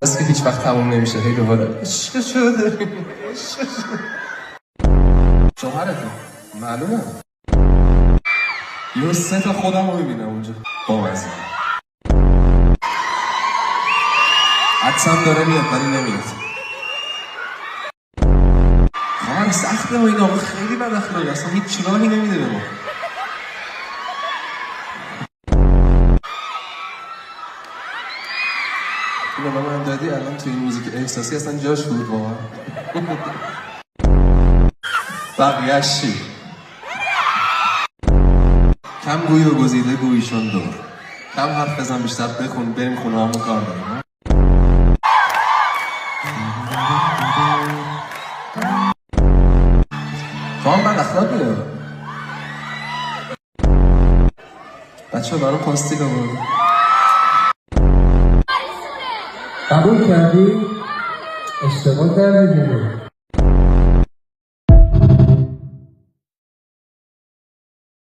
بس که هیچ وقت تموم نمیشه. هی دوباره عشق شده شوهرته معلومه. یه 3 تا خودم رو میبینم اونجا با مزه. عدسم داره میاد ولی نمیاد. خواهر سخته و این آقا خیلی بد اخلاقه، اصلا هیچ راهی نمیده به ما. اینو به من دادی الان توی این موزیک احساسی اصلا جاش بود واقعا. بقیه‌اش چی؟ کم گوی و گزیده گویشون دور. کم حرف بزن بیشتر بخون، بریم خونه همون کار داریم. خواهم من اخلاق میره. بچه ها برای پاستیل آورده. قبول کردی؟ اشتباه کردی دیگه.